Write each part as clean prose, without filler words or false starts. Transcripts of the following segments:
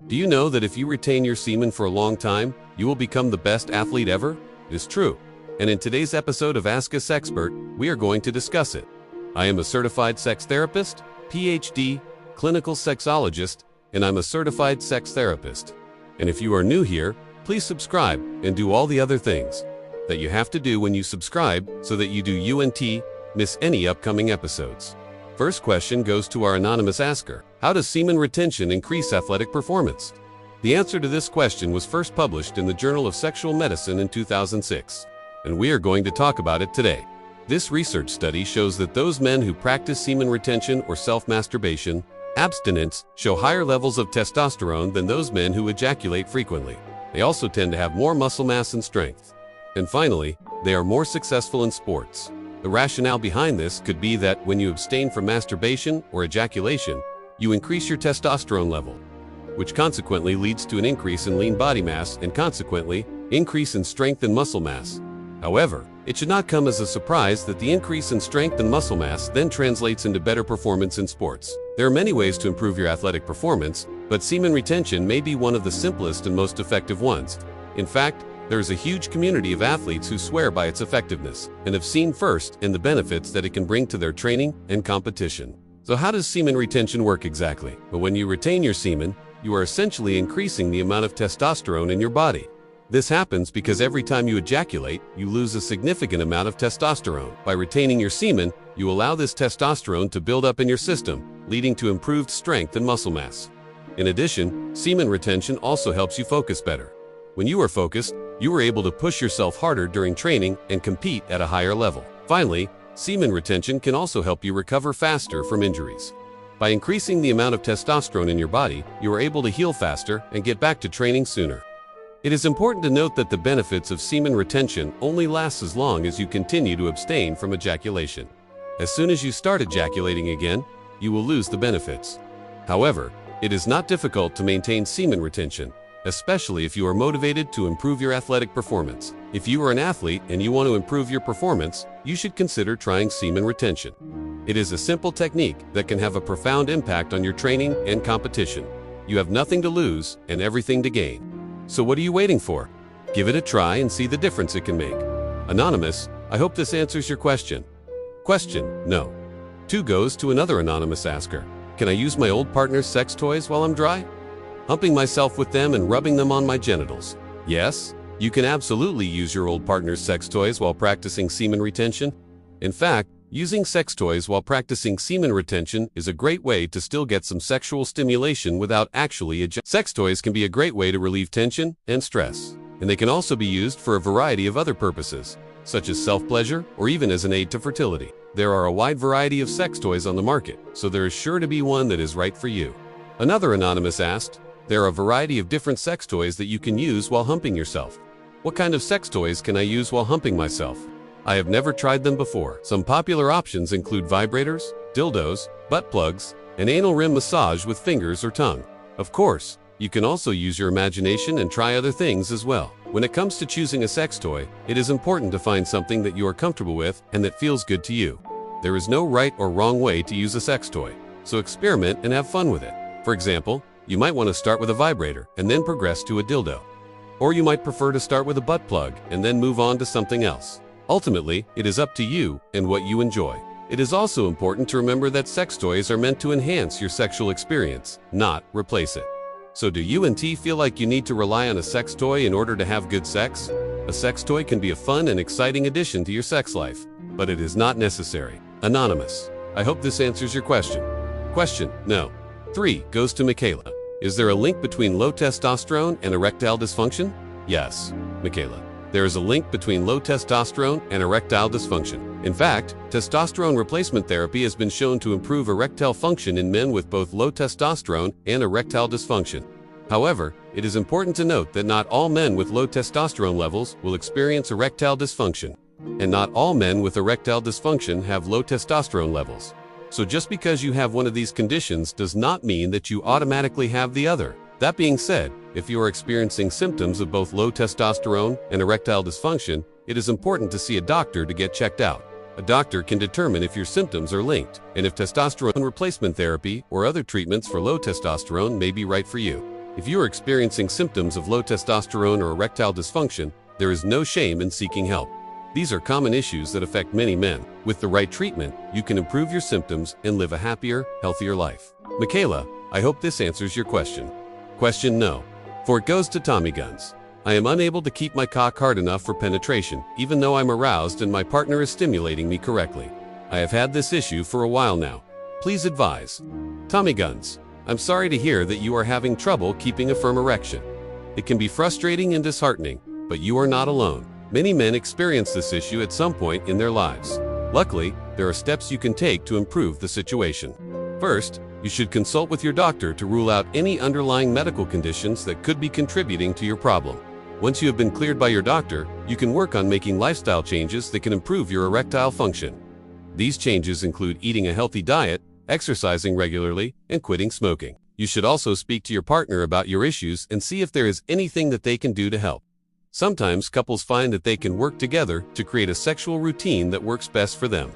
Do you know that if you retain your semen for a long time, you will become the best athlete ever? It is true. And in today's episode of Ask a Sexpert, we are going to discuss it. I am a certified sex therapist, PhD, clinical sexologist, and I'm a certified sex therapist. And if you are new here, please subscribe and do all the other things that you have to do when you subscribe so that you do UNT miss any upcoming episodes. First question goes to our anonymous asker. How does semen retention increase athletic performance? The answer to this question was first published in the Journal of Sexual Medicine in 2006, and we are going to talk about it today. This research study shows that those men who practice semen retention or self-masturbation, abstinence, show higher levels of testosterone than those men who ejaculate frequently. They also tend to have more muscle mass and strength. And finally, they are more successful in sports. The rationale behind this could be that when you abstain from masturbation or ejaculation, you increase your testosterone level, which consequently leads to an increase in lean body mass and consequently, increase in strength and muscle mass. However, it should not come as a surprise that the increase in strength and muscle mass then translates into better performance in sports. There are many ways to improve your athletic performance, but semen retention may be one of the simplest and most effective ones. In fact, there is a huge community of athletes who swear by its effectiveness and have seen first in the benefits that it can bring to their training and competition. So how does semen retention work exactly? Well, when you retain your semen, you are essentially increasing the amount of testosterone in your body. This happens because every time you ejaculate, you lose a significant amount of testosterone. By retaining your semen, you allow this testosterone to build up in your system, leading to improved strength and muscle mass. In addition, semen retention also helps you focus better. When you are focused, you are able to push yourself harder during training and compete at a higher level. Finally, semen retention can also help you recover faster from injuries. By increasing the amount of testosterone in your body, you are able to heal faster and get back to training sooner. It is important to note that the benefits of semen retention only last as long as you continue to abstain from ejaculation. As soon as you start ejaculating again, you will lose the benefits. However, it is not difficult to maintain semen retention, especially if you are motivated to improve your athletic performance. If you are an athlete and you want to improve your performance, you should consider trying semen retention. It is a simple technique that can have a profound impact on your training and competition. You have nothing to lose and everything to gain. So what are you waiting for? Give it a try and see the difference it can make. Anonymous, I hope this answers your question. Question, no. 2 goes to another anonymous asker. Can I use my old partner's sex toys while I'm dry? Humping myself with them and rubbing them on my genitals. Yes, you can absolutely use your old partner's sex toys while practicing semen retention. In fact, using sex toys while practicing semen retention is a great way to still get some sexual stimulation without actually ejaculating. Sex toys can be a great way to relieve tension and stress, and they can also be used for a variety of other purposes, such as self-pleasure or even as an aid to fertility. There are a wide variety of sex toys on the market, so there is sure to be one that is right for you. Another anonymous asked, there are a variety of different sex toys that you can use while humping yourself. What kind of sex toys can I use while humping myself? I have never tried them before. Some popular options include vibrators, dildos, butt plugs, and anal rim massage with fingers or tongue. Of course, you can also use your imagination and try other things as well. When it comes to choosing a sex toy, it is important to find something that you are comfortable with and that feels good to you. There is no right or wrong way to use a sex toy, so experiment and have fun with it. For example, you might want to start with a vibrator and then progress to a dildo. Or you might prefer to start with a butt plug and then move on to something else. Ultimately, it is up to you and what you enjoy. It is also important to remember that sex toys are meant to enhance your sexual experience, not replace it. So do you and T feel like you need to rely on a sex toy in order to have good sex? A sex toy can be a fun and exciting addition to your sex life, but it is not necessary. Anonymous, I hope this answers your question. Question, no. 3 goes to Michaela. Is there a link between low testosterone and erectile dysfunction? Yes, Michaela. There is a link between low testosterone and erectile dysfunction. In fact, testosterone replacement therapy has been shown to improve erectile function in men with both low testosterone and erectile dysfunction. However, it is important to note that not all men with low testosterone levels will experience erectile dysfunction, and not all men with erectile dysfunction have low testosterone levels. So just because you have one of these conditions does not mean that you automatically have the other. That being said, if you are experiencing symptoms of both low testosterone and erectile dysfunction, it is important to see a doctor to get checked out. A doctor can determine if your symptoms are linked, and if testosterone replacement therapy or other treatments for low testosterone may be right for you. If you are experiencing symptoms of low testosterone or erectile dysfunction, there is no shame in seeking help. These are common issues that affect many men. With the right treatment, you can improve your symptoms and live a happier, healthier life. Michaela, I hope this answers your question. Question no. For it goes to Tommy Guns. I am unable to keep my cock hard enough for penetration, even though I'm aroused and my partner is stimulating me correctly. I have had this issue for a while now. Please advise. Tommy Guns, I'm sorry to hear that you are having trouble keeping a firm erection. It can be frustrating and disheartening, but you are not alone. Many men experience this issue at some point in their lives. Luckily, there are steps you can take to improve the situation. First, you should consult with your doctor to rule out any underlying medical conditions that could be contributing to your problem. Once you have been cleared by your doctor, you can work on making lifestyle changes that can improve your erectile function. These changes include eating a healthy diet, exercising regularly, and quitting smoking. You should also speak to your partner about your issues and see if there is anything that they can do to help. Sometimes couples find that they can work together to create a sexual routine that works best for them.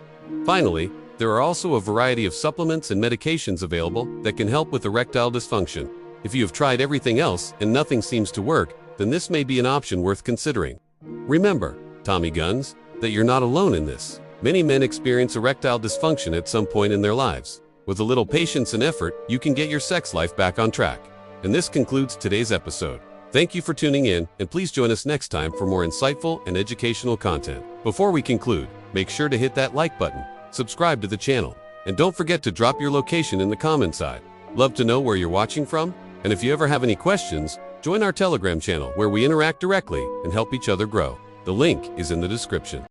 Finally, there are also a variety of supplements and medications available that can help with erectile dysfunction. If you have tried everything else and nothing seems to work, then this may be an option worth considering. Remember, Tommy Guns, that you're not alone in this. Many men experience erectile dysfunction at some point in their lives. With a little patience and effort, you can get your sex life back on track. And this concludes today's episode. Thank you for tuning in, and please join us next time for more insightful and educational content. Before we conclude, make sure to hit that like button, subscribe to the channel, and don't forget to drop your location in the comment side. Love to know where you're watching from? And if you ever have any questions, join our Telegram channel where we interact directly and help each other grow. The link is in the description.